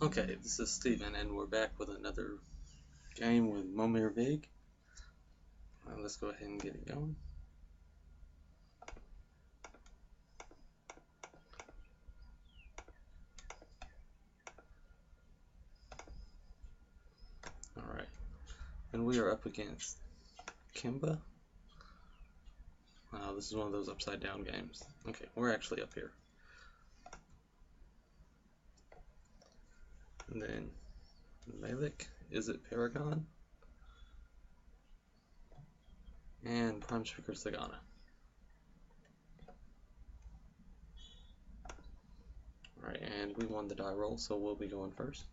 Okay, this is Steven, and we're back with another game with Momir. Let's go ahead and get it going. Alright, and we are up against Kimba. This is one of those upside down games. Okay, we're actually up here. And then Malik, is it Paragon? And Prime Speaker Sagana. Alright, and we won the die roll, so we'll be going first.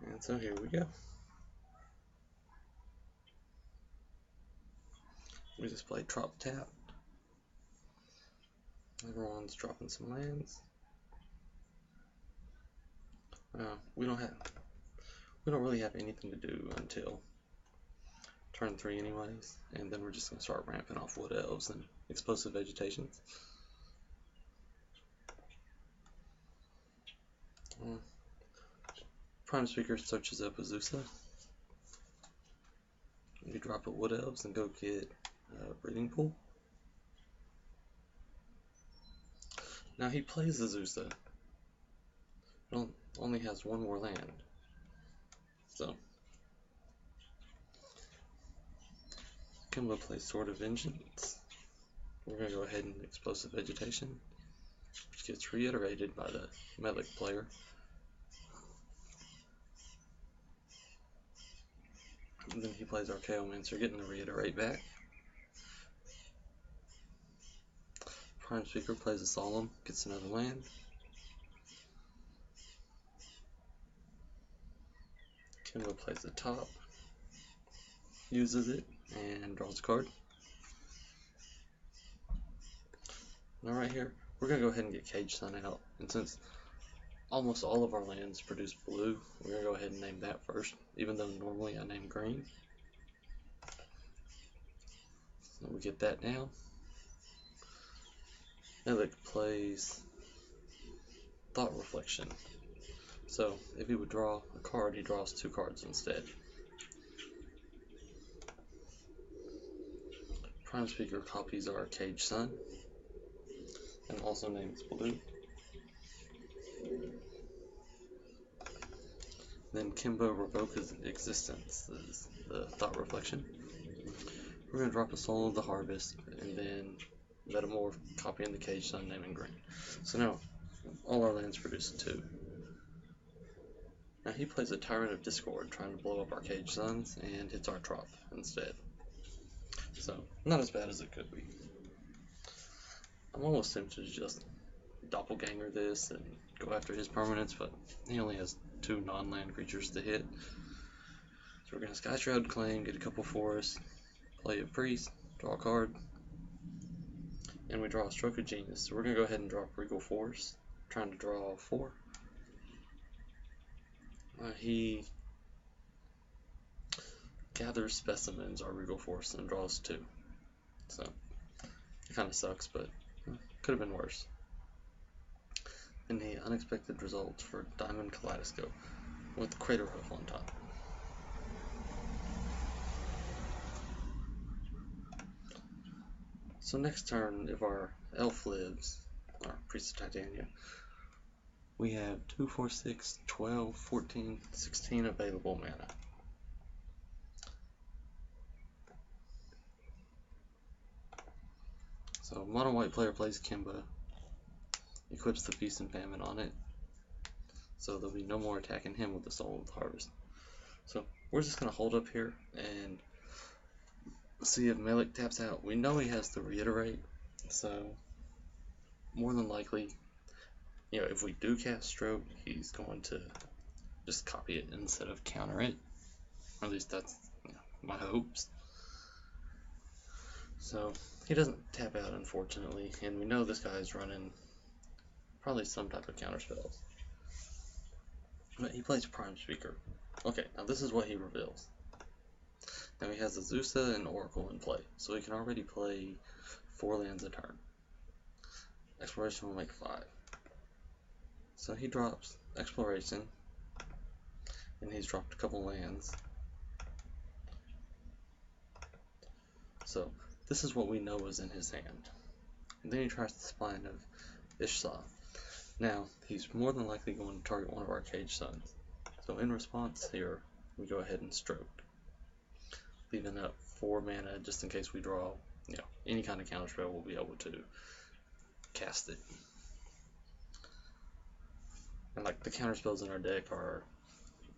And so here we go. We just played Trop Tap. Everyone's dropping some lands. We don't really have anything to do until turn 3 anyways, and then we're just going to start ramping off Wood Elves and Explosive Vegetations. Prime Speaker searches up Azusa. We drop a Wood Elves and go get Breeding Pool. Now he plays Azusa. Only has one more land. So Kimba plays Sword of Vengeance. We're going to go ahead and Explosive Vegetation, which gets reiterated by the Melik player. And then he plays Archaeomancer, getting the reiterate back. Prime Speaker plays a Solemn, gets another land. Kimba plays the top, uses it, and draws a card. Now right here, we're going to go ahead and get Cage Sun out, and since almost all of our lands produce blue, we're going to go ahead and name that first, even though normally I name green. So we get that down. Melik plays Thought Reflection. So if he would draw a card, he draws 2 cards instead. Prime Speaker copies our Cage Sun and also names blue. Then Kimba revokes his existence, the Thought Reflection. We're going to drop a Soul of the Harvest and then Metamorph, copying the Cage Sun, naming green. So now all our lands produce 2. Now he plays a Tyrant of Discord, trying to blow up our Cage Suns, and hits our Trop instead. So, not as bad as it could be. I'm almost tempted to just doppelganger this and go after his permanents, but he only has 2 non-land creatures to hit. So we're going to Sky Shroud Claim, get a couple forests, play a Priest, draw a card, and we draw a Stroke of Genius. So we're going to go ahead and drop Regal Force, trying to draw 4. He gathers specimens, our Regal Force, and draws 2. So it kind of sucks, but could have been worse. And the unexpected results for Diamond Kaleidoscope with Crater Hoof on top. So next turn, if our Elf lives, our Priest of Titania, we have 2, 4, 6, 12, 14, 16 available mana. So mono white player plays Kimba, equips the Feast and Famine on it, so there'll be no more attacking him with the Soul of the Harvest. So we're just going to hold up here and see if Melik taps out. We know he has to reiterate, so more than likely, if we do cast Stroke, he's going to just copy it instead of counter it. Or at least that's my hopes. So he doesn't tap out, unfortunately, and we know this guy's running probably some type of counter spells. But he plays Prime Speaker. Okay, now this is what he reveals. Now he has Azusa and Oracle in play, so he can already play 4 lands a turn. Exploration will make 5. So he drops Exploration, and he's dropped a couple lands. So this is what we know is in his hand. And then he tries the Spine of Ishsa. Now, he's more than likely going to target one of our Cage Suns. So in response here, we go ahead and Stroke, leaving up 4 mana just in case we draw, any kind of counterspell. We'll be able to cast it. And like the counterspells in our deck are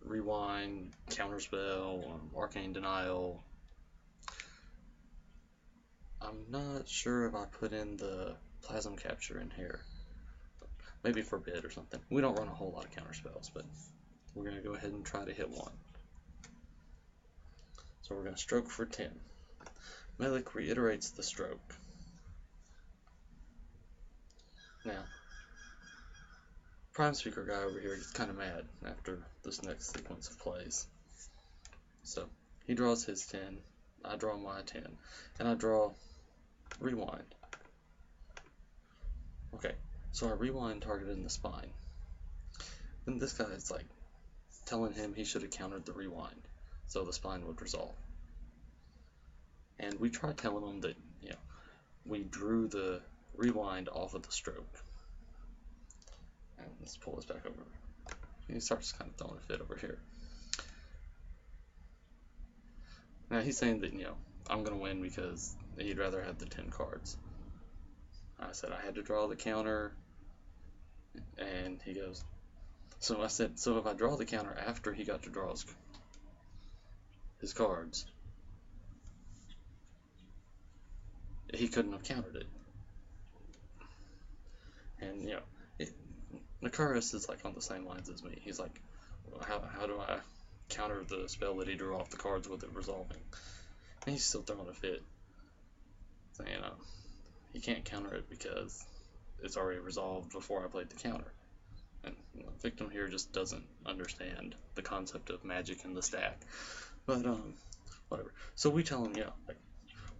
Rewind, Counterspell, Arcane Denial. I'm not sure if I put in the Plasm Capture in here. Maybe Forbid or something. We don't run a whole lot of counterspells, but we're going to go ahead and try to hit one. So we're going to Stroke for 10. Melik reiterates the Stroke. Now, Prime Speaker guy over here gets kind of mad after this next sequence of plays. So he draws his 10, I draw my 10, and I draw Rewind. Okay, so I Rewind targeted in the Spine. Then this guy is like telling him he should have countered the Rewind, so the Spine would resolve. And we tried telling him that, we drew the Rewind off of the Stroke. And let's pull this back over. He starts kind of throwing a fit over here. Now he's saying that, I'm going to win because he'd rather have the 10 cards. I said I had to draw the counter, and he goes, so I said, so if I draw the counter after he got to draw his cards, he couldn't have countered it. And, Nakaris is like on the same lines as me. He's like, well, how do I counter the spell that he drew off the cards with it resolving? And he's still throwing a fit, saying he can't counter it because it's already resolved before I played the counter. And Victim here just doesn't understand the concept of magic in the stack. But whatever. So we tell him, like,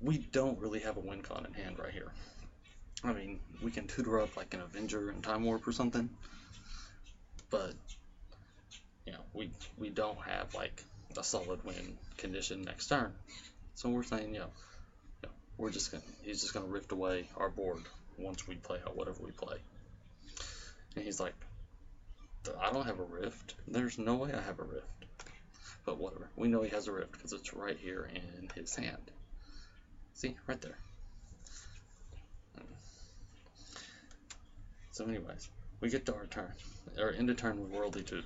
we don't really have a win con in hand right here. I mean, we can tutor up like an Avenger and Time Warp or something, but we don't have like a solid win condition next turn. So we're saying, he's just gonna rift away our board once we play out whatever we play. And he's like, I don't have a rift. There's no way I have a rift. But whatever. We know he has a rift because it's right here in his hand. See, right there. So anyways, we get to our turn, or end of turn with Worldly Tooth.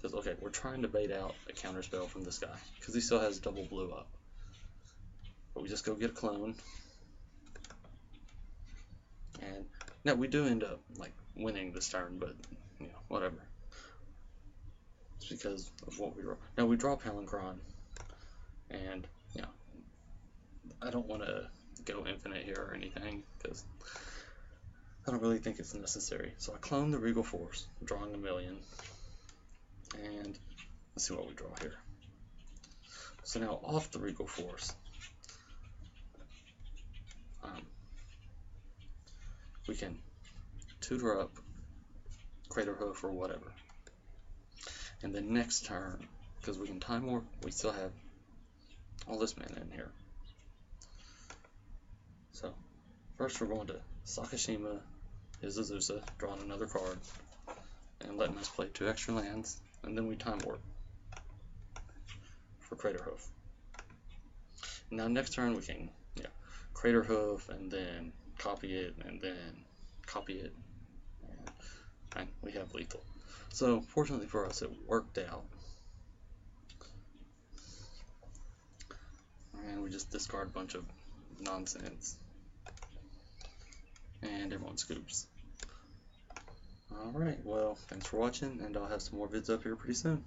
Says, okay, we're trying to bait out a counterspell from this guy because he still has double blue up. But we just go get a clone, and now we do end up like winning this turn, but whatever. It's because of what we draw. Now we draw Palinchron, and I don't want to go infinite here or anything because I don't really think it's necessary. So I clone the Regal Force, drawing 1,000,000, and let's see what we draw here. So now off the Regal Force, we can tutor up Crater Hoof or whatever. And then next turn, because we can Time Warp, we still have all this mana in here. So first we're going to Sakashima his Azusa, drawing another card, and letting us play 2 extra lands, and then we Time Warp for Crater Hoof. Now next turn we can Crater Hoof, and then copy it, and then copy it, and we have lethal. So fortunately for us, it worked out. And we just discard a bunch of nonsense. And everyone scoops. Alright, well, thanks for watching, and I'll have some more vids up here pretty soon.